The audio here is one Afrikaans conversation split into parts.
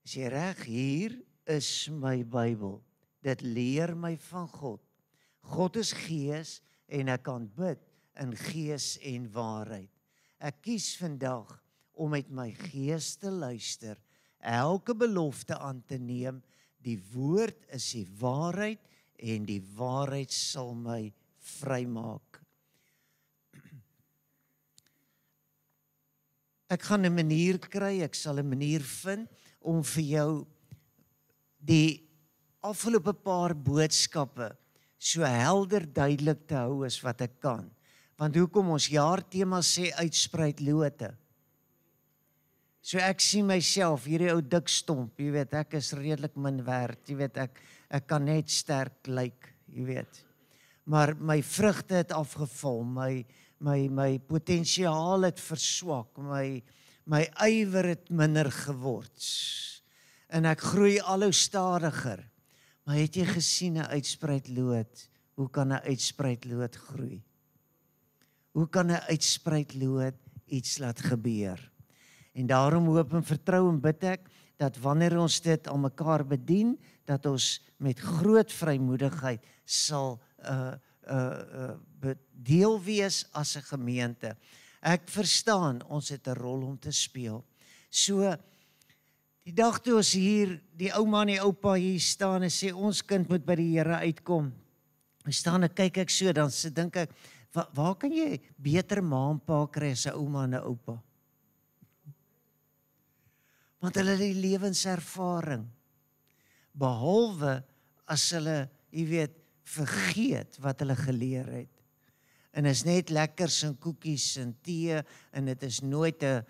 Sê reg, hier is my Bybel. Dit leer my van God. God is gees en ek kan bid in gees en waarheid. Ek kies vandag om met my gees te luister, elke belofte aan te neem. Die woord is die waarheid en die waarheid sal my vrymaak. Ek gaan 'n manier kry, ek sal 'n manier vind om vir jou die afgelope paar boodskappe so helder duidelik te hou as wat ek kan. Want hoekom ons jaartema sê uitsprei lote. So ek sien myself, hierdie ou dik stomp, jy weet, ek is redelik min werd, jy weet, ek kan net sterk lyk, jy weet. Maar my vrugte het afgeval, my potensiaal het verswak, my ywer het minder geword. En ek groei al hoe stadiger. Maar het jy gesien 'n uitspruitloot? Hoe kan 'n uitspruitloot groei? Hoe kan 'n uitspruitloot iets laat gebeur? En daarom hoop en vertrou en bid ek dat wanneer ons dit aan mekaar bedien, dat ons met groot vrymoedigheid sal deel wees as 'n gemeente. Ek verstaan, ons het 'n rol om te speel. So, die dag toe ons hier, die ouma en die oupa hier staan en sê, ons kind moet by die Here uitkom. Ek staan en kyk ek so, dan dink ek, waar kan jy beter ma en pa kry as 'n ouma en 'n oupa? Want hulle het die lewenservaring. Behalwe as hulle, jy weet, vergeet wat hulle geleer het. En is net lekkers en koekies en tee en dit is nooit 'n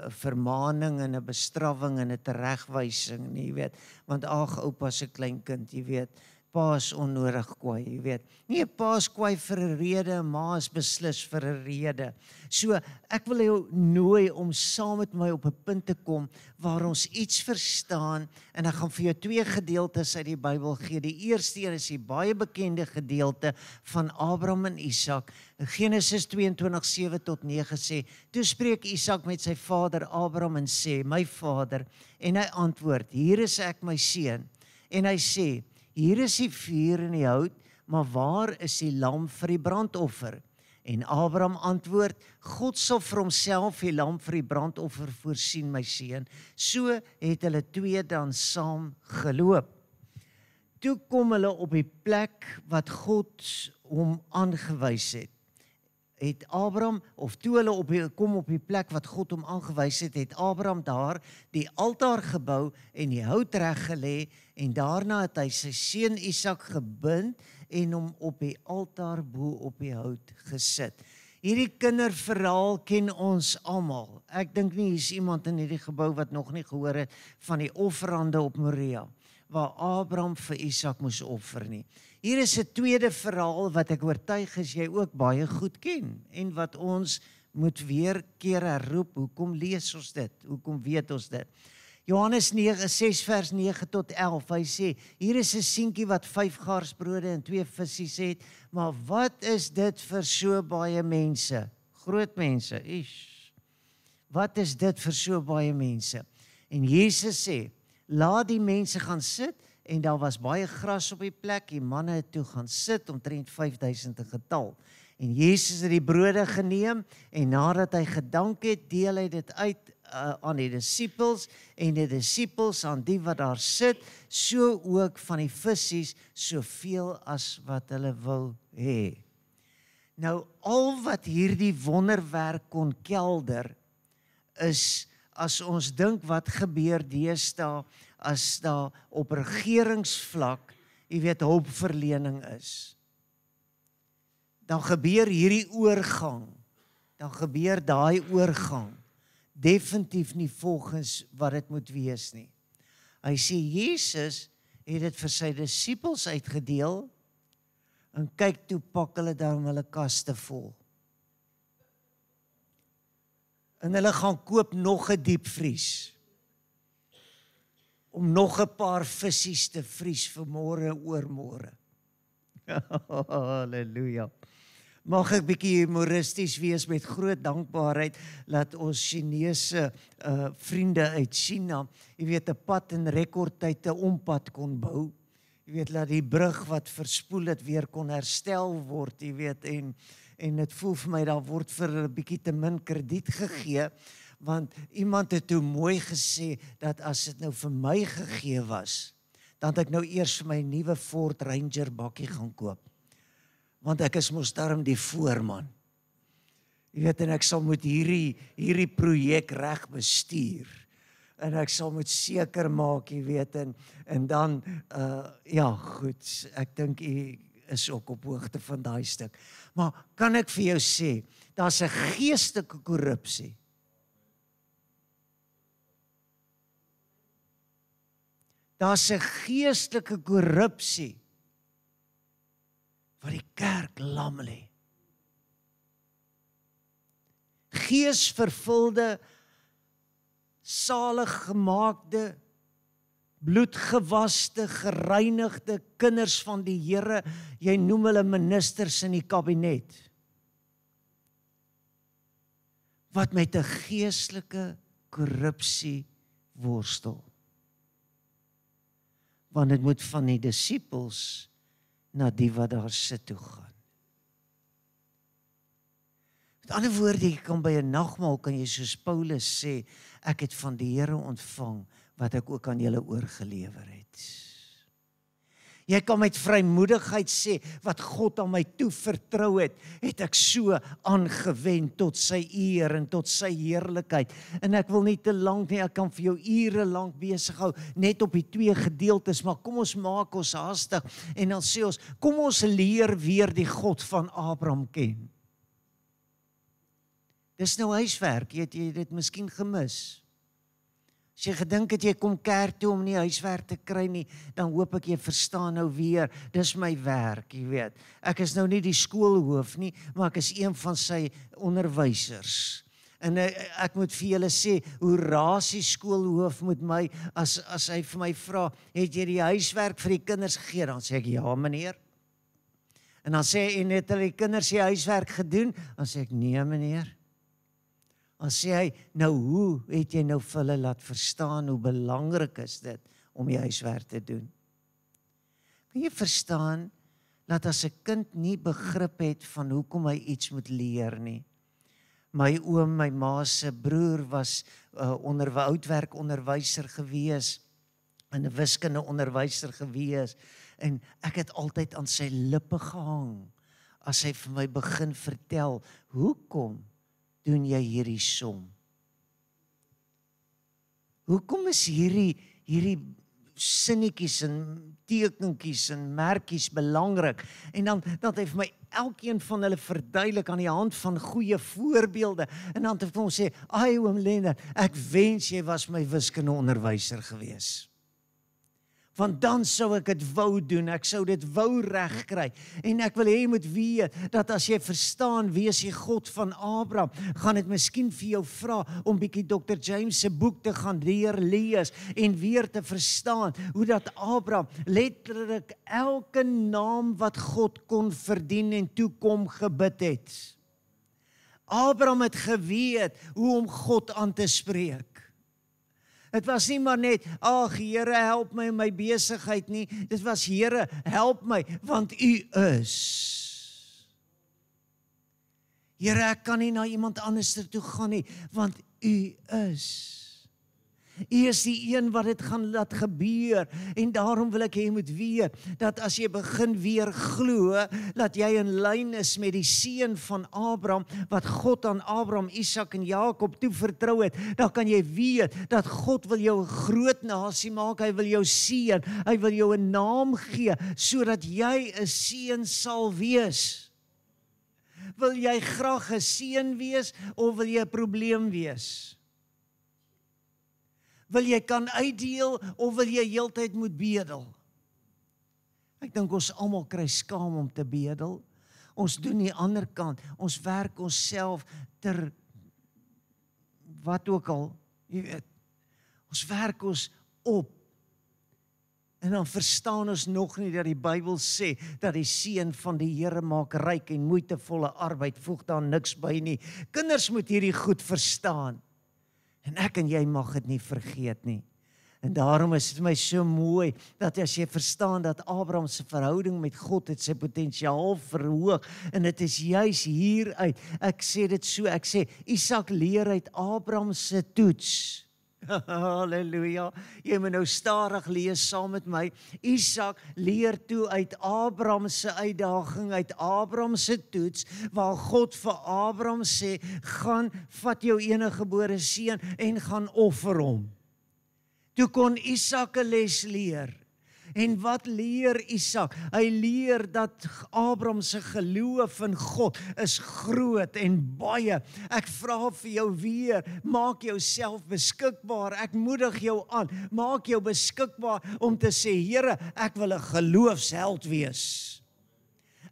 vermaaning en 'n bestrawing en 'n teregwysing nie, jy weet. Want ag, oupa se kleinkind, jy weet, pa is onnodig kwaai, jy weet. Nee, pa is kwaai vir 'n rede en ma is beslis vir 'n rede. So, ek wil jou nooi om saam met my op 'n punt te kom waar ons iets verstaan en ek gaan vir jou 2 gedeeltes uit die Bybel gee. Die eerste een is die baie bekende gedeelte van Abraham en Isak. Genesis 22:7 tot 9 sê, toe spreek Isak met sy vader Abraham en sê, my vader, en hy antwoord, hier is ek my seun. En hy sê, hier is die vuur en die hout, maar waar is die lam vir die brandoffer? En Abraham antwoord, God sal vir homself die lam vir die brandoffer voorsien, my seun. So het hulle 2 dan saam geloop. Toe kom hulle op die plek wat God hom aangewys het. Het Abraham, of toe hulle kom op die plek wat God hom aangewys het, het Abraham daar die altaar gebou en die hout reggelê en daarna het hy sy seun Isak gebind en hom op die altaar bo op die hout gesit. Hierdie kinderverhaal ken ons almal. Ek dink nie hier is iemand in hierdie gebou wat nog nie gehoor het van die offerande op Moria, waar Abraham vir Isak moes offer nie. Hier is 'n tweede verhaal wat ek oortuig is jy ook baie goed ken en wat ons moet weer keer herroep. Hoekom lees ons dit? Hoekom weet ons dit? Johannes 6 vers 9 tot 11, hy sê, hier is 'n seentjie wat 5 garsbrode en 2 visse het, maar wat is dit vir so baie mense? Groot mense, wat is dit vir so baie mense? En Jesus sê, laat die mense gaan sit, en daar was baie gras op die plek, die manne het toe gaan sit, omtrent 5000 in getal. En Jesus het die brode geneem, en nadat hy gedank het, deel hy dit uit aan die disippels, en die disippels aan die wat daar sit, so ook van die visse, soveel as wat hulle wil hê. Nou, al wat hierdie wonderwerk kon kelder, is, as ons dink wat gebeur deesdae, as daar op regeringsvlak, jy weet, hulpverlening is. Dan gebeur hierdie oorgang, dan gebeur daai oorgang, definitief nie volgens wat dit moet wees nie. Hy sê, Jesus het dit vir sy disippels uitgedeel, en kyk toe pak hulle daarom hulle kaste vol. En hulle gaan koop nog 'n diepvries, om nog 'n paar visse te vries vir môre en oormôre. Halleluja. Mag ek bietjie humoristies wees met groot dankbaarheid dat ons Chinese vriende uit China, jy weet, 'n pad in rekordtyd 'n ompad kon bou. Jy weet, laat die brug wat verspoel het weer kon herstel word, jy weet, en dit voel vir my daar word vir 'n bietjie te min krediet gegee, want iemand het toe mooi gesê dat as dit nou vir my gegee was, dan het ek nou eers vir my nuwe Ford Ranger bakkie gaan koop. Want ek is mos darm die voorman. Jy weet, en ek sal moet hierdie projek reg bestuur. En ek sal moet seker maak, jy weet, en dan, ja, goed, ek dink u is ook op hoogte van daai stuk. Maar kan ek vir jou sê, daar's 'n geestelike korrupsie. Daar's 'n geestelike korrupsie wat die kerk lam lê. Geesvervulde, saliggemaakte, bloedgewaste, gereinigde kinders van die Here, jy noem hulle ministers in die kabinet, wat met 'n geestelike korrupsie worstel. Want dit moet van die disippels na die wat daar sit toe gaan. Met ander woorde, jy kan by 'n nagmaal, kan jy soos Paulus sê, ek het van die Here ontvang, wat ek ook aan julle oorgelewer het. Jy kan met vrymoedigheid sê, wat God aan my toe vertrou het, het ek so aangewend tot sy eer en tot sy heerlikheid. En ek wil nie te lank nie, ek kan vir jou ure lank besig hou, net op die 2 gedeeltes, maar kom ons maak ons haastig, en dan sê ons, kom ons leer weer die God van Abraham ken. Dis nou huiswerk, jy dit miskien gemis. As jy gedink het jy kom kerk toe om nie huiswerk te kry nie, dan hoop ek jy verstaan nou weer, dis my werk, jy weet. Ek is nou nie die skoolhoof nie, maar ek is een van sy onderwysers. En ek moet vir julle sê, hoe raas die skoolhoof met my, as hy vir my vra, het jy die huiswerk vir die kinders gegee? Dan sê ek, ja meneer. En dan sê hy, en het hulle die kinders die huiswerk gedoen? Dan sê ek, nee meneer. Dan sê hy, nou hoe het jy nou vir hulle laat verstaan hoe belangrik is dit om die huiswerk te doen? Kan jy verstaan dat as 'n kind nie begrip het van hoekom hy iets moet leer nie? My oom, my ma se broer was houtwerkonderwyser gewees en 'n wiskundeonderwyser gewees en ek het altyd aan sy lippe gehang as hy vir my begin vertel, hoekom doen jy hierdie som? Hoekom is hierdie sinnetjies en tekentjies en merkies belangrik? En dan het hy vir my elkeen van hulle verduidelik aan die hand van goeie voorbeelde. En dan het hy vir ons sê, ai oom Lennard, ek wens jy was my wiskundeonderwyser gewees. Want dan sou ek dit wou doen, ek sou dit wou regkry. En ek wil hê jy moet weet, dat as jy verstaan, wie is die God van Abraham, gaan dit miskien vir jou vra, om bietjie Dr. James se boek te gaan lees, en weer te verstaan, hoe dat Abraham, letterlik elke naam wat God kon verdien en toe kom gebid het. Abraham het geweet, hoe om God aan te spreek. Dit was nie maar net, ag Here help my in my besigheid nie, dit was Here help my, want U is. Here, ek kan nie na iemand anders toe gaan nie, want U is. U is die een wat dit gaan laat gebeur, en daarom wil ek jy moet weet, dat as jy begin weer glo, dat jy in lyn is met die seën van Abraham, wat God aan Abraham, Isak en Jakob toevertrou het, dan kan jy weet, dat God wil jou 'n groot nasie maak, hy wil jou seën, hy wil jou 'n naam gee, sodat jy 'n seën sal wees. Wil jy graag 'n seën wees, of wil jy 'n probleem wees? Wil jy kan uitdeel, of wil jy heeltyd moet bedel? Ek dink ons almal kry skaam om te bedel. Ons doen die ander kant, ons werk onsself ter, wat ook al, jy weet, ons werk ons op. En dan verstaan ons nog nie dat die Bybel sê, dat die seën van die Here maak ryk en moeitevolle arbeid voeg daar niks by nie. Kinders moet hierdie goed verstaan. En ek en jy mag dit nie vergeet nie. En daarom is dit vir my so mooi, dat as jy verstaan dat Abraham se verhouding met God het sy potensiaal verhoog, en dit is juis hieruit, ek sê dit so, ek sê, Isak leer uit Abraham se toets. Halleluja, jy moet nou stadig lees saam met my. Isak leer toe uit Abraham se uitdaging, uit Abraham se toets, waar God vir Abraham sê, gaan vat jou eniggebore seun en gaan offer hom. Toe kon Isak 'n les leer. En wat leer Isak? Hy leer dat Abraham se geloof in God is groot en baie. Ek vra vir jou weer, maak jouself beskikbaar. Ek moedig jou aan, maak jou beskikbaar om te sê, Here, ek wil 'n geloofsheld wees.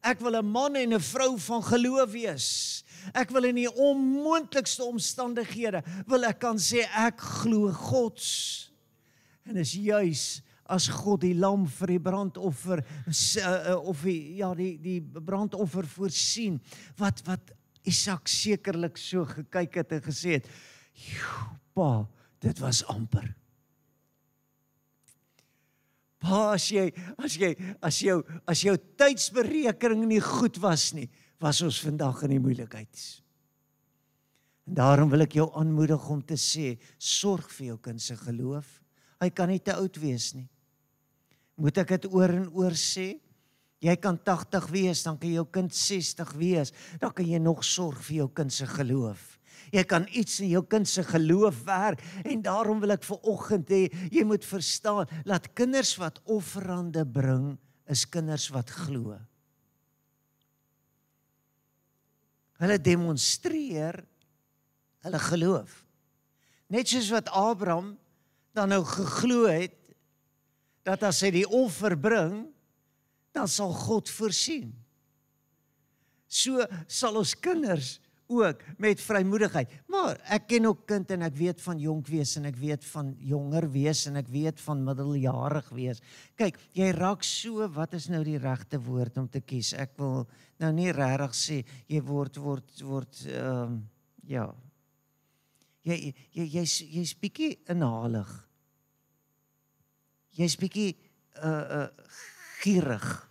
Ek wil 'n man en 'n vrou van geloof wees. Ek wil in die onmoontlikste omstandighede, wil ek kan sê, ek glo God. En is juis as God die lam vir die brandoffer, of die brandoffer voorsien, wat Isak sekerlik so gekyk het en gesê het, pa, dit was amper. Pa, as jou tydsberekening nie goed was nie, was ons vandag in die moeilikheid. En daarom wil ek jou aanmoedig om te sê, sorg vir jou kind se geloof. Hy kan nie te oud wees nie. Moet ek dit oor en oor sê? Jy kan 80 wees, dan kan jou kind 60 wees, dan kan jy nog sorg vir jou kind se geloof. Jy kan iets in jou kind se geloof werk, en daarom wil ek vanoggend hê, jy moet verstaan, dat kinders wat offerande bring, is kinders wat glo. Hulle demonstreer hulle geloof. Net soos wat Abraham dan nou geglo het, dat as hy die offer bring, dan sal God voorsien. So sal ons kinders ook met vrymoedigheid. Maar ek ken ook kind en ek weet van jonk wees en ek weet van jonger wees en ek weet van middeljarig wees. Kyk, jy raak so, wat is nou die regte woord om te kies? Ek wil nou nie regtig sê, jy word jy's bietjie inhalig. Jy's bietjie gierig.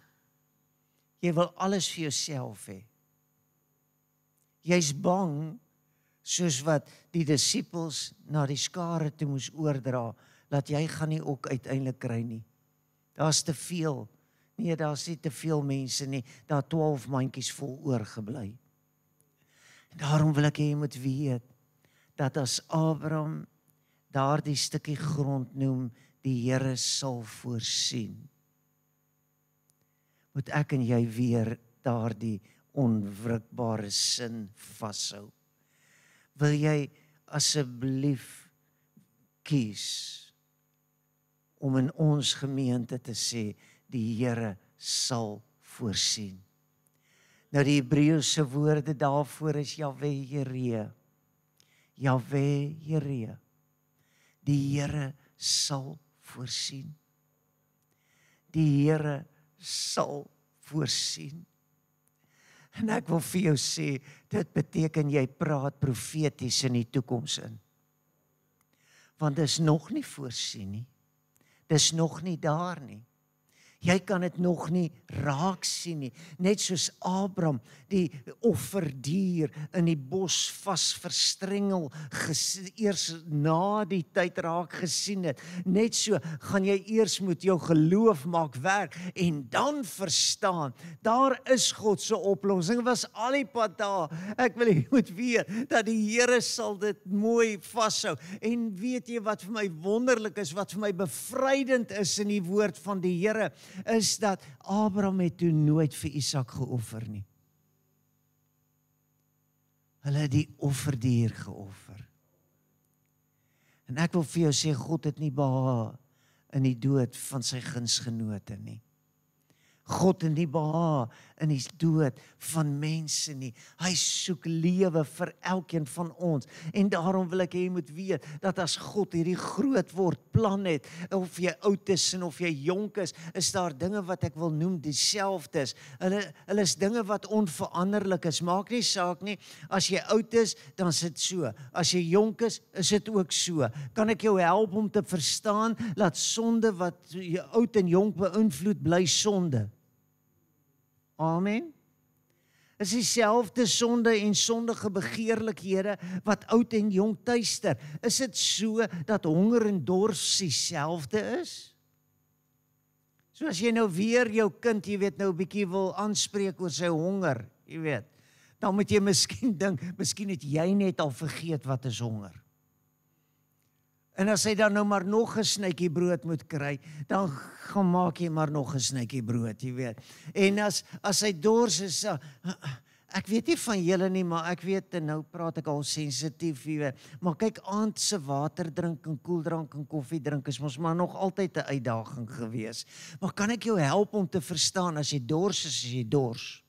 Jy wil alles vir jouself hê. Jy's bang, soos wat die disippels na die skare toe moes oordra, dat jy gaan nie ook uiteindelik kry nie. Daar's te veel. Nee, daar's nie te veel mense nie. Daar 12 mandjies vol oorgebly. En daarom wil ek hê jy moet weet, dat as Abraham daardie stukkie grond noem, die Here sal voorsien, moet ek en jy weer daardie onwrikbare sin vashou. Wil jy asseblief kies om in ons gemeente te sê, die Here sal voorsien. Nou die Hebreëse woorde daarvoor is Jahweh Jireh. Jahweh Jireh. Die Here sal voorsien. Die Here sal voorsien. En ek wil vir jou sê, dit beteken jy praat profeties in die toekoms in. Want dis nog nie voorsien nie. Dis nog nie daar nie. Jy kan dit nog nie raak sien nie. Net soos Abraham die offerdier in die bos vas verstrengel eers na die tyd raak gesien het. Net so gaan jy eers moet jou geloof maak werk en dan verstaan, daar is God se oplossing. Was al die pad daar. Ek wil jy moet weet dat die Here sal dit mooi vashou. En weet jy wat vir my wonderlik is, wat vir my bevrydend is in die woord van die Here, is dat Abraham het toe nooit vir Isak geoffer nie. Hulle het die offerdier geoffer. En ek wil vir jou sê, God het nie behaag in die dood van sy gunsgenote nie. God in die behaag in die dood van mense nie. Hy soek lewe vir elkeen van ons. En daarom wil ek hê jy moet weet, dat as God hierdie groot word plan het, of jy oud is en of jy jonk is daar dinge wat ek wil noem dieselfde is. Hulle is dinge wat onveranderlik is. Maak nie saak nie, as jy oud is, dan is dit so. As jy jonk is dit ook so. Kan ek jou help om te verstaan, dat sonde wat jy oud en jonk beïnvloed, bly sonde. Amen. Is dieselfde sonde en sondige begeerlikhede wat oud en jong tuister. Is dit so dat honger en dors dieselfde is? So as jy nou weer jou kind, jy weet nou 'n bietjie wil aanspreek oor sy honger, jy weet, dan moet jy miskien dink, miskien het jy net al vergeet wat is honger. En as hy dan nou maar nog 'n snytjie brood moet kry, dan gaan maak jy maar nog 'n snytjie brood, jy weet. En as hy dors is, ek weet nie van julle nie, maar ek weet, en nou praat ek al sensitief, jy weet, maar kyk, aandse water drink en koeldrank en koffie drink is mos maar nog altyd 'n uitdaging gewees. Maar kan ek jou help om te verstaan, as jy dors is, as jy dors,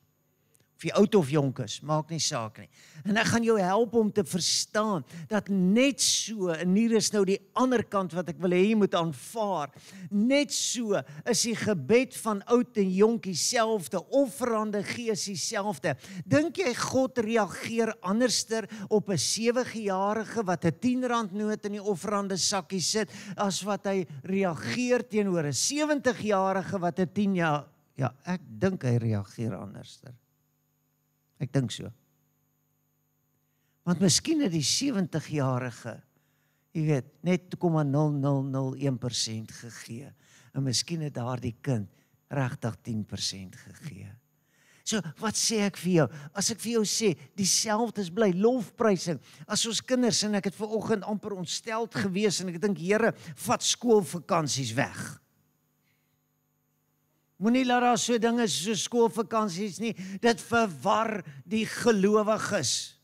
of jy oud of jonk is, maak nie saak nie. En ek gaan jou help om te verstaan, dat net so, en hier is nou die ander kant wat ek wil hê jy moet aanvaar, net so is die gebed van oud en jonk dieselfde, offerande gees dieselfde. Dink jy God reageer anderster op 'n 7-jarige wat 'n R10 noot in die offerande sakkie sit, as wat hy reageer teenoor 'n 70-jarige wat 'n 10 jaar, ja, ek dink hy reageer anderster. Ek dink so. Want miskien het die 70-jarige, jy weet, net 0,0001% gegee. En miskien het daardie kind regtig 10% gegee. So, wat sê ek vir jou? As ek vir jou sê, dieselfde is bly lofprysing. As ons kinders, en ek het vanoggend amper ontsteld gewees, en ek dink, Here, vat skoolvakansies weg. Moenie laat daar so dinge so skoolvakansies nie, dit verwar die gelowiges.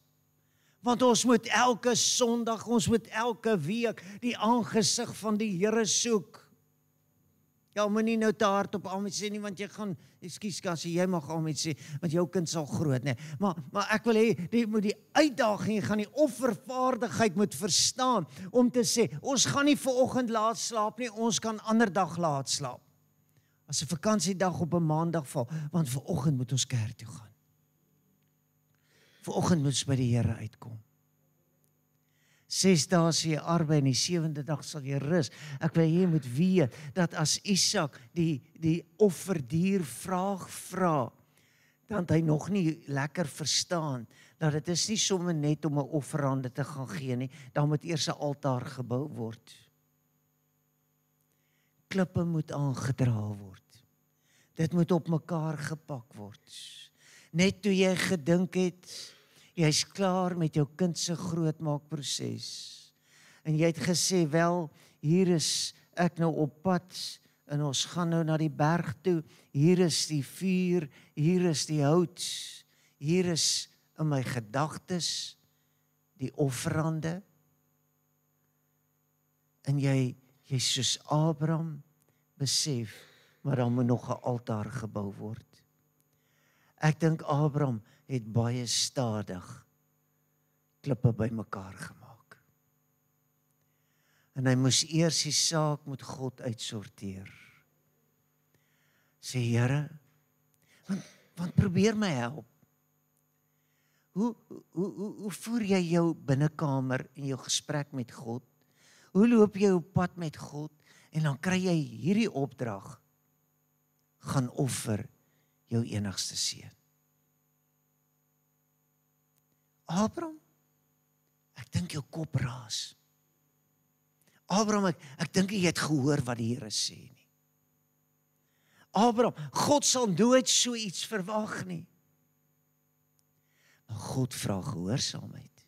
Want ons moet elke Sondag, ons moet elke week die aangesig van die Here soek. Ja, moenie nou te hard op almal sê nie, want jy gaan, ekskuus Cassie, jy mag almal sê, want jou kind sal groot, nee. Maar ek wil hê, jy moet die uitdaging, jy gaan die offervaardigheid moet verstaan, om te sê, ons gaan nie vanoggend laat slaap nie, ons kan ander dag laat slaap. As 'n vakansiedag op 'n maandag val, want vanoggend moet ons kerk toe gaan. Vanoggend moet ons by die Here uitkom. 6 dae sal jy arbei en die 7de dag sal jy rus. Ek wil jy moet weet, dat as Isak die offerdier vraag vra, dan het hy nog nie lekker verstaan, dat dit is nie sommer net om 'n offerande te gaan gee nie, dan moet eers 'n altaar gebou word. Klippe moet aangedra word. Dit moet op mekaar gepak word. Net toe jy gedink het, jy's klaar met jou kind se grootmaakproses. En jy het gesê, wel, hier is ek nou op pad, en ons gaan nou na die berg toe, hier is die vuur, hier is die hout, hier is in my gedagtes die offerande, en jy soos Abraham besef, maar dan moet nog 'n altaar gebou word. Ek dink Abraham het baie stadig klippe bymekaar gemaak. En hy moes eers die saak met God uitsorteer. Sê, Here, want probeer my help. Hoe voer jy jou binnekamer in jou gesprek met God? Hoe loop jy op pad met God? En dan kry jy hierdie opdrag, gaan offer jou enigste seun. Abraham, ek dink jou kop raas. Abraham, ek dink jy het gehoor wat die Here sê nie. Abraham, God sal nooit so iets verwag nie. Maar God vra gehoorsaamheid.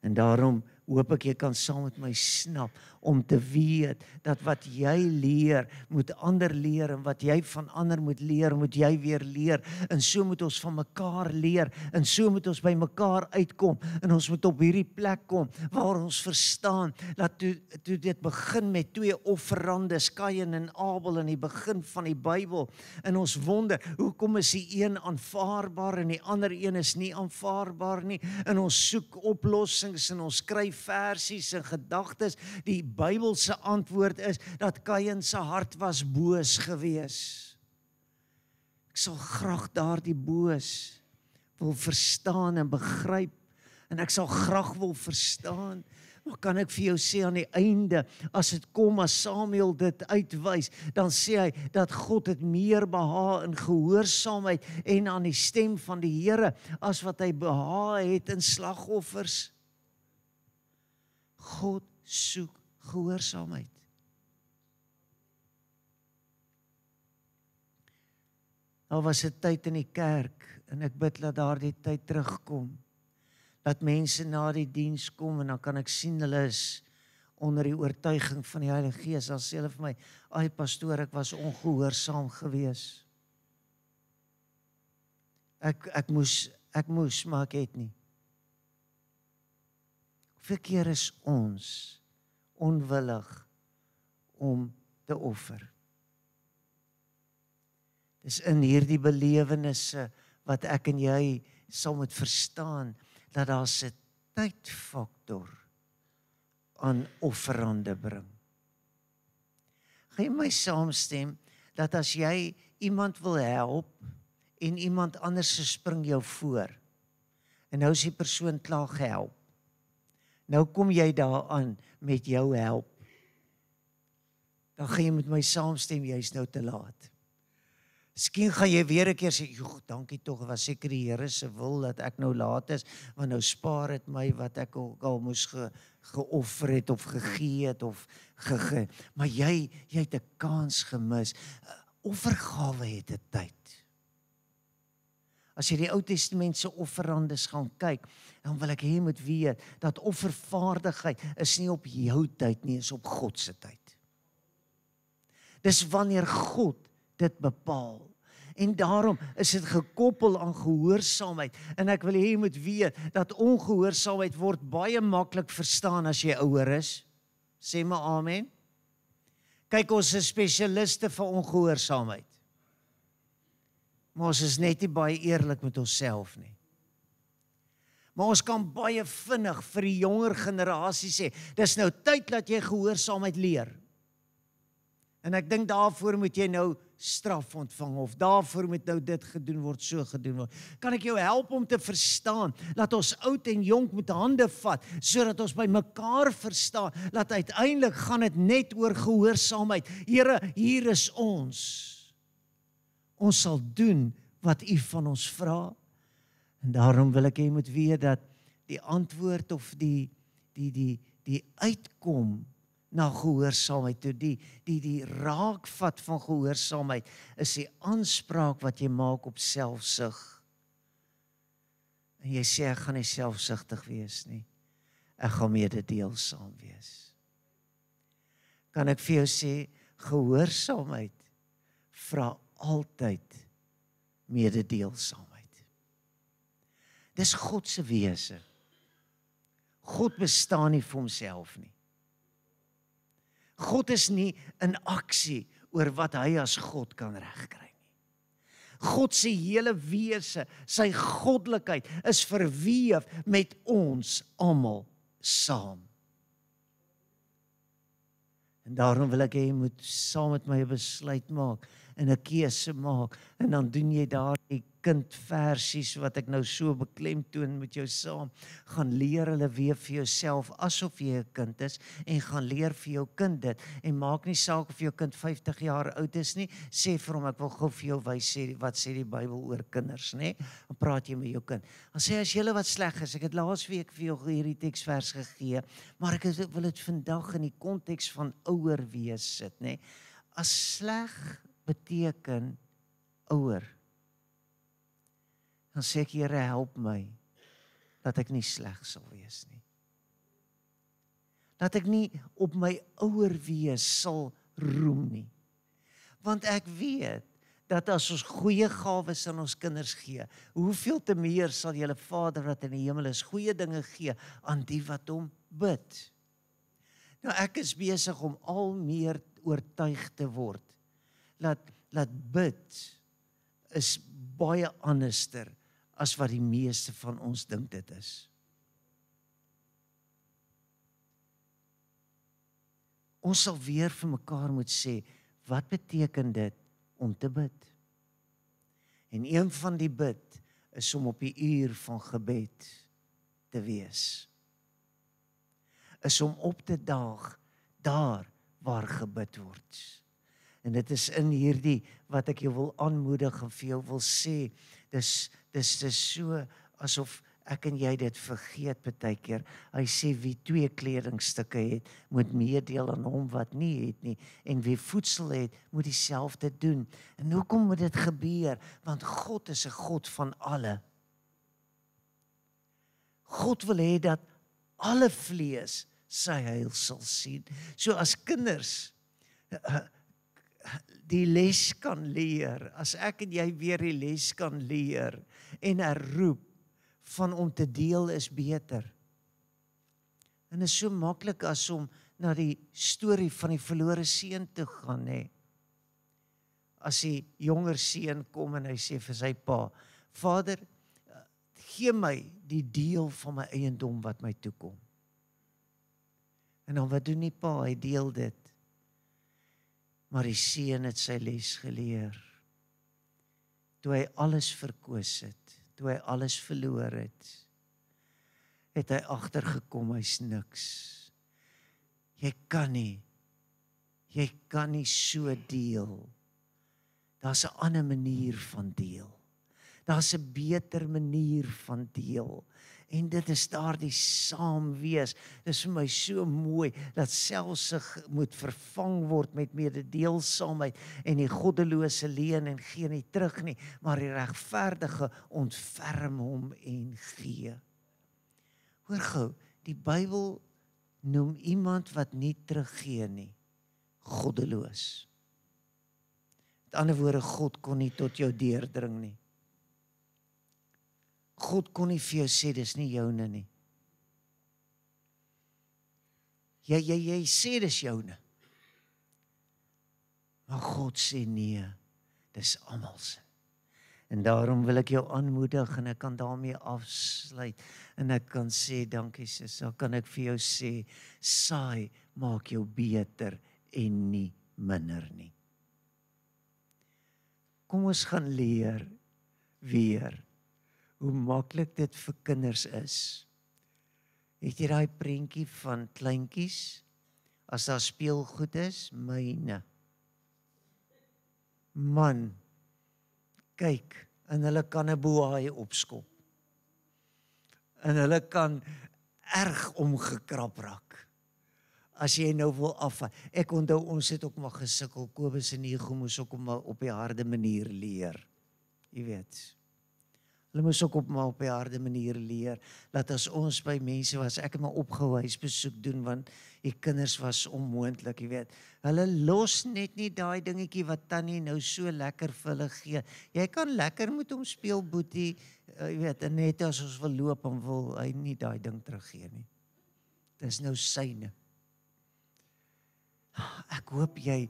En daarom hoop ek jy kan saam met my snap, om te weet, dat wat jy leer, moet ander leer, en wat jy van ander moet jy weer leer, en so moet ons van mekaar leer, en so moet ons by mekaar uitkom, en ons moet op hierdie plek kom, waar ons verstaan, dat toe dit begin met 2 offerandes, Kain en Abel, in die begin van die Bybel, en ons wonder, hoekom is die een aanvaarbaar, en die ander een is nie aanvaarbaar nie, en ons soek oplossings, en ons kry versies en gedagtes. Die Bybelse antwoord is, dat Kain se hart was boos gewees. Ek sal graag daardie boos wil verstaan en begryp, en ek sal graag wil verstaan, maar kan ek vir jou sê aan die einde, as dit kom, as Samuel dit uitwys, dan sê hy, dat God het meer behaag in gehoorsaamheid, en aan die stem van die Here, as wat hy behaag het in slagoffers. God soek gehoorsaamheid. Daar was 'n tyd in die kerk, en ek bid dat daardie tyd terugkom, dat mense na die diens kom, en dan kan ek sien, hulle is onder die oortuiging van die Heilige Gees, dan sê hulle vir my, ai pastoor, ek was ongehoorsaam gewees. Ek moes, maar ek het nie. Hoeveel keer is ons onwillig om te offer? Dis in hierdie belewennisse wat ek en jy sal moet verstaan, dat daar 'n tydfaktor aan offerande bring. Gaan jy my saamstem, dat as jy iemand wil help, en iemand anders spring jou voor, en nou is die persoon klaar gehelp, nou kom jy daaraan met jou help, dan gaan jy met my saamstem, jy is nou te laat. Miskien gaan jy weer 'n keer sê, joh, dankie tog, was seker die Here se wil dat ek nou laat is, want nou spaar dit my wat ek al moes geoffer het, of gegee het, of maar jy het 'n kans gemis. Offergawe het 'n tyd. As jy die Ou Testament se offerandes gaan kyk, dan wil ek hê jy moet weet, dat offervaardigheid is nie op jou tyd nie, is op God se tyd. Dis wanneer God dit bepaal. En daarom is dit gekoppel aan gehoorsaamheid. En ek wil hê jy moet weet, dat ongehoorsaamheid word baie maklik verstaan as jy ouer is. Sê maar amen. Kyk, ons is spesialiste vir ongehoorsaamheid. Maar ons is net nie baie eerlik met onsself nie. Maar ons kan baie vinnig vir die jonger generasie sê, dis nou tyd dat jy gehoorsaamheid leer. En ek dink daarvoor moet jy nou straf ontvang, of daarvoor moet nou dit gedoen word, so gedoen word. Kan ek jou help om te verstaan, dat ons oud en jonk met hande vat, sodat ons by mekaar verstaan, dat uiteindelik gaan dit net oor gehoorsaamheid. Here, hier is ons. Ons sal doen wat U van ons vra. En daarom wil ek hê jy moet weet dat die antwoord of die uitkom na gehoorsaamheid, toe die raakvat van gehoorsaamheid, is die aanspraak wat jy maak op selfsug. En jy sê, ek gaan nie selfsugtig wees nie. Ek gaan mededeelsaam wees. Kan ek vir jou sê, gehoorsaamheid vra altyd mededeelsaamheid. Dis God se wese. God bestaan nie vir homself nie. God is nie in aksie oor wat hy as God kan regkry nie. God se hele wese, sy goddelikheid is verweef met ons almal saam. En daarom wil ek hê jy moet saam met my 'n besluit maak en 'n keuse maak, en dan doen jy daardie kindversies wat ek nou so beklemtoon met jou saam. Gaan leer hulle weer vir jouself asof jy 'n kind is, en gaan leer vir jou kind dit, en maak nie saak of jou kind 50 jaar oud is nie, sê vir hom, ek wil gou vir jou wys wat sê die Bybel oor kinders, nê? Dan praat jy met jou kind. Dan sê, as julle wat sleg is, ek het laasweek vir jou hierdie teksvers gegee, maar ek wil dit vandag in die konteks van ouer wees sit, nê? As sleg beteken ouer, dan sê ek, Here, help my, dat ek nie sleg sal wees nie. dat ek nie op my ouer wees sal roem nie. Want ek weet, dat as ons goeie gawes aan ons kinders gee, hoeveel te meer sal julle Vader wat in die hemel is, goeie dinge gee aan die wat hom bid. Nou ek is besig om al meer oortuig te word, dat bid is baie anderster as wat die meeste van ons dink dit is. Ons sal weer vir mekaar moet sê, wat beteken dit om te bid? En een van die bid is om op die uur van gebed te wees. Is om op te daag daar waar gebid word. En dit is in hierdie wat ek jou wil aanmoedig en vir jou wil sê, dis so asof ek en jy dit vergeet baie keer. Hy sê wie 2 kledingstukke het, moet meedeel aan hom wat nie het nie. En wie voedsel het, moet dieselfde doen. En hoekom moet dit gebeur? Want God is 'n God van alle. God wil hê dat alle vlees sy heil sal sien. So as kinders die les kan leer, as ek en jy weer die les kan leer en herroep van om te deel is beter. En is so maklik as om na die storie van die verlore seun te gaan, hè. As die jonger seun kom en hy sê vir sy pa, Vader, gee my die deel van my eiendom wat my toekom. En dan wat doen die pa? Hy deel dit. Maar die seun het sy les geleer. Toe hy alles verkoos het, toe hy alles verloor het, het hy agtergekom, hy's niks. Jy kan nie so deel. Daar's 'n ander manier van deel. Daar's 'n beter manier van deel. En dit is daardie saam wees. Dit is vir my so mooi, dat selfsug moet vervang word met mededeelsaamheid en die goddelose leen en gee nie terug nie, maar die regverdige ontferm hom en gee. Hoor gou, die Bybel noem iemand wat nie teruggee nie, goddeloos. Met ander woorde, God kon nie tot jou deurdring nie. God kon nie vir jou sê, dis nie joune nie. Jy sê dis joune. Maar God sê nee, dis almal se. En daarom wil ek jou aanmoedig en ek kan daarmee afsluit. En ek kan sê, dankie sis, dan kan ek vir jou sê, saai maak jou beter en nie minder nie. Kom ons gaan leer weer hoe maklik dit vir kinders is. Het jy daai prentjie van kleintjies? As daar speelgoed is, myne. Man, kyk, en hulle kan 'n boaai opskop. En hulle kan erg omgekrap raak. As jy nou wil afval. Ek onthou, ons het ook maar gesukkel, Kobus en Ego moes ook maar op die harde manier leer. Jy weet. Hulle moes ook op die harde manier leer, dat as ons by mense was, ek het maar opgehou huisbesoek doen, want die kinders was onmoontlik, jy weet. Hulle los net nie daai dingetjie wat tannie nou so lekker vir hulle gee. Jy kan lekker met hom speel, boetie, jy weet, en net as ons wil loop, en wil hy nie daai ding teruggee nie. Dis nou syne. Ek hoop jy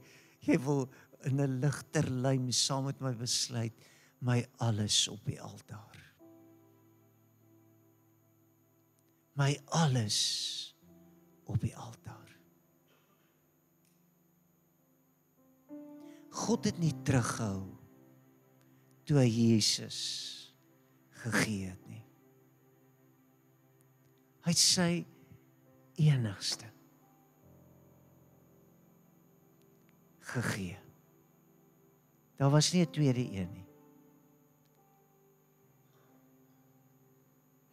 wil in 'n ligter lyn saam met my besluit, my alles op die altaar. My alles op die altaar. God het nie teruggehou toe hy Jesus gegee het nie. Hy het sy enigste gegee. Daar was nie 'n tweede een nie.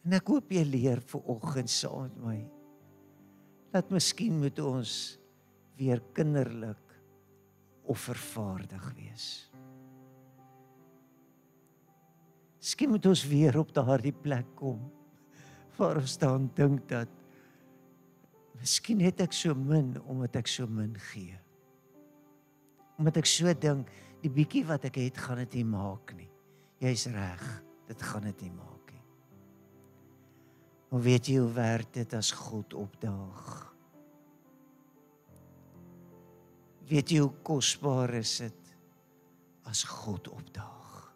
En ek hoop jy leer vanoggend saam met my, dat miskien moet ons weer kinderlik offervaardig wees. Miskien moet ons weer op daardie plek kom, waar ons dan dink dat Miskien het ek so min, omdat ek so min gee. Omdat ek so dink, die bietjie wat ek het, gaan dit nie maak nie. Jy's reg, dit gaan dit nie maak nie. Maar weet jy hoe werk dit as God opdaag? Weet jy hoe kosbaar is dit as God opdaag?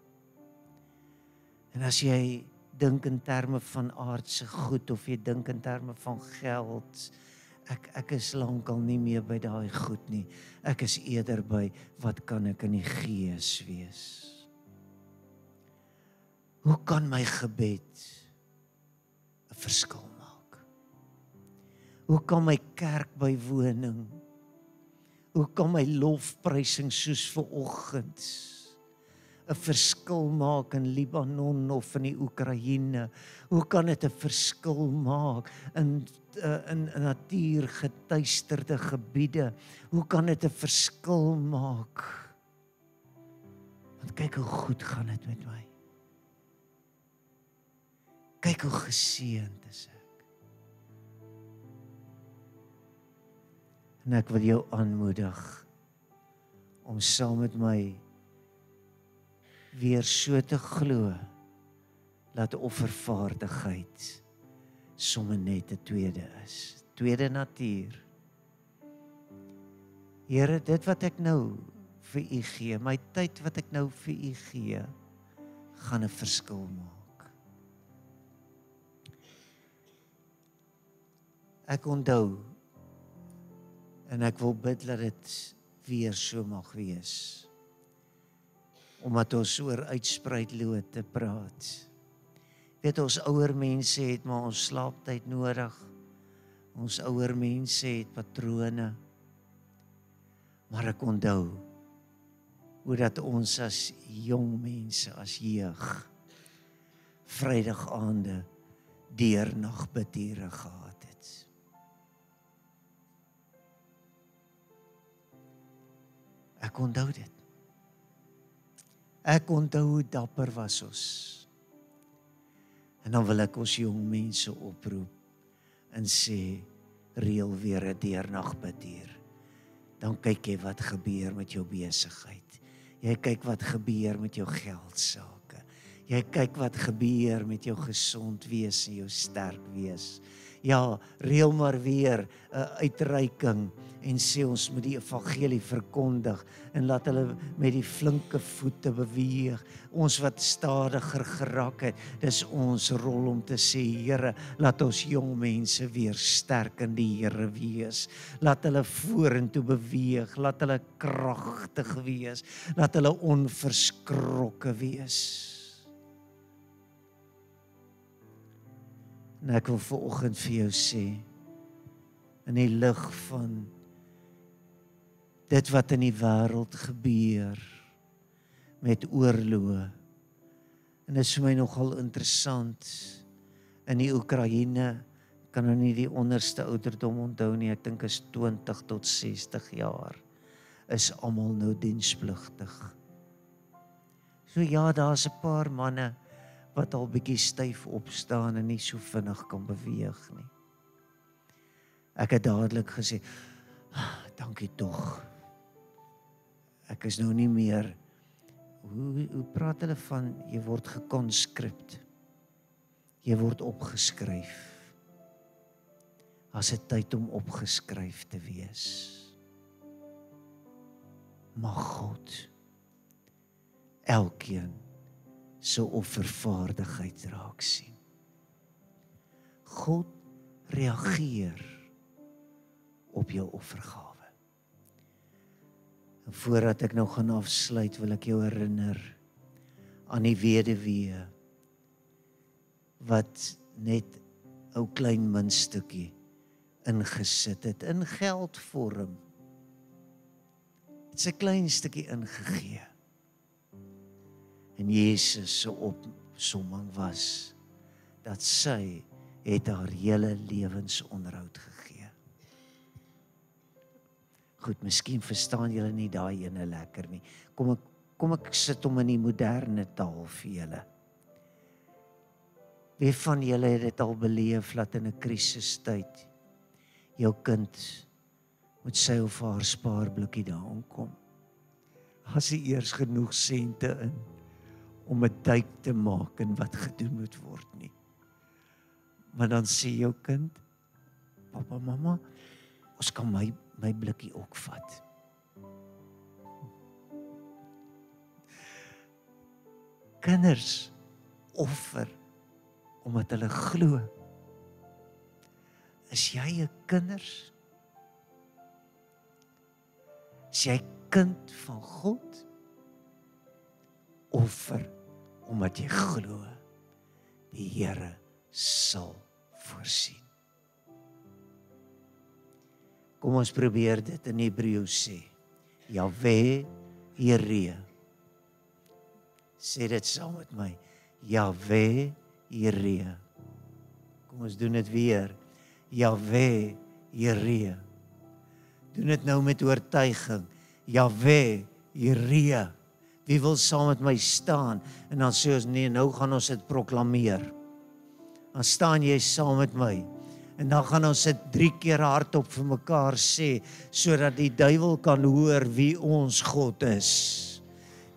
En as jy dink in terme van aardse goed, of jy dink in terme van geld, ek is lankal nie meer by daai goed nie. Ek is eerder by, wat kan ek in die gees wees? Hoe kan my gebed 'n verskil maak? Hoe kan my kerkbywoning, hoe kan my lofprysing soos vanoggend 'n verskil maak in Libanon of in die Oekraïne? Hoe kan dit 'n verskil maak in natuurgetuisterde gebiede? Hoe kan dit 'n verskil maak? Want kyk hoe goed gaan dit met my. Kyk hoe geseënd is ek. En ek wil jou aanmoedig om saam met my weer so te glo dat offervaardigheid sommer net 'n tweede is. Tweede natuur. Here, dit wat ek nou vir U gee, my tyd wat ek nou vir U gee, gaan 'n verskil maak. Ek onthou, en ek wil bid dat dit weer so mag wees, omdat ons oor uitspreidlood te praat. Weet, ons ouer mense het maar ons slaaptyd nodig. Ons ouer mense het patrone. Maar ek onthou hoe dat ons as jong mense, as jeug, Vrydag aande deernagbidure gehad het. Ek onthou dit. Ek onthou hoe dapper was ons. En dan wil ek ons jong mense oproep en sê, reël weer 'n deernagbidure. Dan kyk jy wat gebeur met jou besigheid. Jy kyk wat gebeur met jou geldsaake. Jy kyk wat gebeur met jou gesond wees en jou sterk wees. Ja, reël maar weer 'n uitreiking en sê ons moet die evangelie verkondig en laat hulle met die flinke voete beweeg. Ons wat stadiger geraak het, dis ons rol om te sê, Here, laat ons jong mense weer sterk in die Here wees. Laat hulle vorentoe beweeg, laat hulle kragtig wees, laat hulle onverskrokke wees. En ek wil vanoggend vir jou sê, in die lig van dit wat in die wêreld gebeur, met oorloë, en dit is vir my nogal interessant, in die Oekraïne, kan nou nie die onderste ouderdom onthou nie, ek dink is 20 tot 60 jaar, is almal nou dienspligtig. So ja, daar's 'n paar manne, wat al bietjie styf opstaan en nie so vinnig kan beweeg nie. Ek het dadelik gesê, dankie tog. Ek is nou nie meer, hoe praat hulle van, jy word gekonscript. Jy word opgeskryf. As dit tyd om opgeskryf te wees. Mag God elkeen so offervaardigheid raak sien. God reageer op jou offergawe. En voordat ek nou gaan afsluit, wil ek jou herinner aan die weduwee wat net 'n klein muntstukkie ingesit het in geldvorm. Dit is 'n klein stukkie ingegee. En Jesus se opsomming was dat sy het haar hele lewensonderhoud gegee. Goed, miskien verstaan julle nie daai ene lekker nie. Kom ek sit hom in die moderne taal vir julle. Wie van julle het dit al beleef dat in 'n krisistyd jou kind moet sy of haar spaarblokkie daar aankom. As hy eers genoeg sente in om 'n duik te maak in wat gedoen moet word nie. Maar dan sê jou kind, papa, mamma, ons kan my blikkie ook vat. Kinders offer omdat hulle glo. Is jy 'n kinders? Is jy kind van God? Offer omdat jy glo die Here sal voorsien. Kom ons probeer dit in Hebreëus sê. Jahwe Jireh. Sê dit saam met my. Jahwe Jireh. Kom ons doen dit weer. Jahwe Jireh. Doen dit nou met oortuiging. Jahwe Jireh. Wie wil saam met my staan? En dan sê ons, nee, nou gaan ons dit proklameer. Dan staan jy saam met my. En dan gaan ons dit 3 keer hardop vir mekaar sê, sodat die duiwel kan hoor wie ons God is.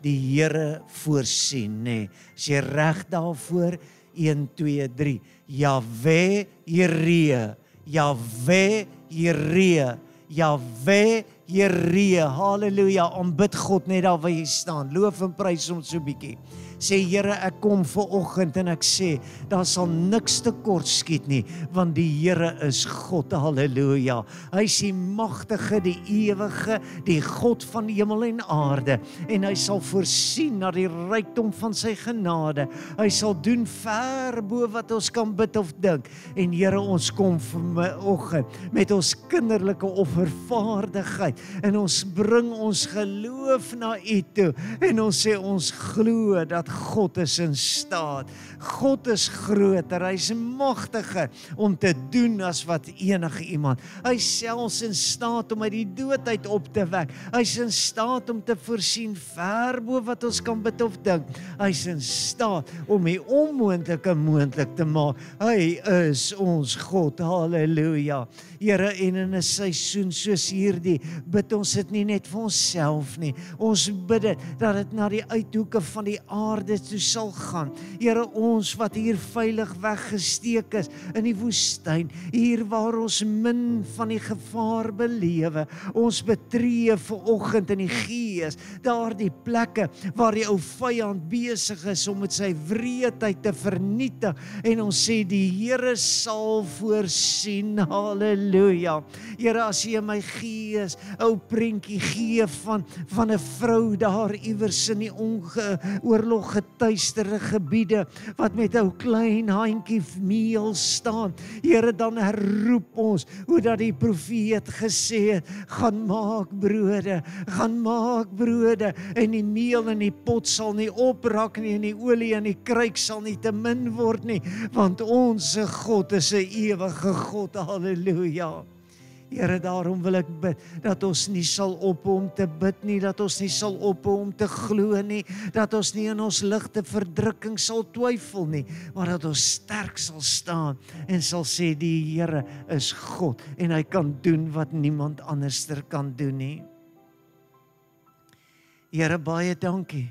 Die Here voorsien, nee. As jy reg daarvoor, 1, 2, 3. Jahwe Jireh. Jahwe Jireh. Jahwe Jireh. Halleluja. Aanbid God net daar waar jy staan. Loof en prys hom so 'n bietjie. Sê Here, ek kom vanoggend en ek sê, daar sal niks tekort skiet nie, want die Here is God, halleluja. Hy is die magtige, die ewige, die God van hemel en aarde, en hy sal voorsien na die rykdom van sy genade. Hy sal doen ver bo wat ons kan bid of dink. En Here, ons kom vanoggend met ons kinderlike offervaardigheid, en ons bring ons geloof na U toe, en ons sê, ons glo dat God is in staat. God is groter, hy is magtiger om te doen as wat enige iemand. Hy is selfs in staat om uit die dood uit op te wek. Hy is in staat om te voorsien ver bo wat ons kan bid of dink. Hy is in staat om die onmoontlike moontlik te maak. Hy is ons God, halleluja. Here, en in 'n seisoen soos hierdie, bid ons dit nie net vir onsself nie. Ons bid dit, dat dit na die uithoeke van die aarde toe sal gaan. Here, ons wat hier veilig weggesteek is in die woestyn, hier waar ons min van die gevaar belewe, ons betree vanoggend in die Gees, daardie plekke waar die ou vyand besig is om met sy wreedheid te vernietig, en ons sê, die Here sal voorsien, halleluja. Here, as jy my Gees, ou prentjie gee van 'n vrou daar iewers in die oorlog getuisterde gebiede, wat met 'n klein handjie meel staan. Here, dan herroep ons, hoe dat die profeet gesê het, gaan maak brode, en die meel in die pot sal nie oprak nie, en die olie in die kruik sal nie te min word nie, want ons God is 'n ewige God, halleluja. Here, daarom wil ek bid, dat ons nie sal ophou om te bid nie, dat ons nie sal ophou om te glo nie, dat ons nie in ons ligte verdrukking sal twyfel nie, maar dat ons sterk sal staan, en sal sê, die Here is God, en hy kan doen wat niemand anderster kan doen nie. Here, baie dankie,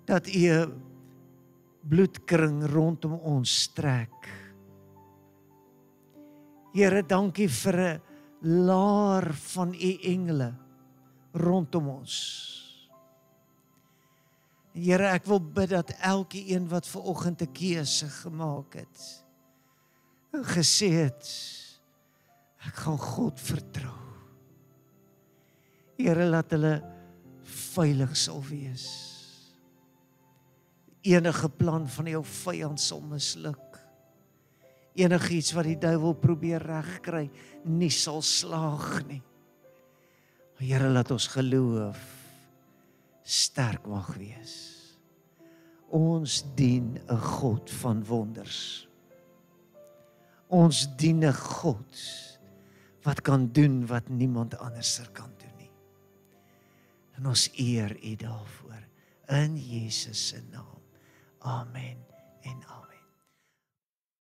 dat U 'n bloedkring rondom ons trek. Here, dankie vir 'n laar van U engele rondom ons. Here, ek wil bid dat elkeen wat vanoggend 'n keuse gemaak het, en gesê het, ek gaan God vertrou. Here, laat hulle veilig sal wees. Enige plan van jou vyand sal misluk. Enigiets wat die duiwel probeer regkry, nie sal slaag nie. Here, laat ons geloof sterk mag wees. Ons dien 'n God van wonders. Ons dien 'n God wat kan doen wat niemand anders kan doen nie. En ons eer U daarvoor, in Jesus se naam. Amen.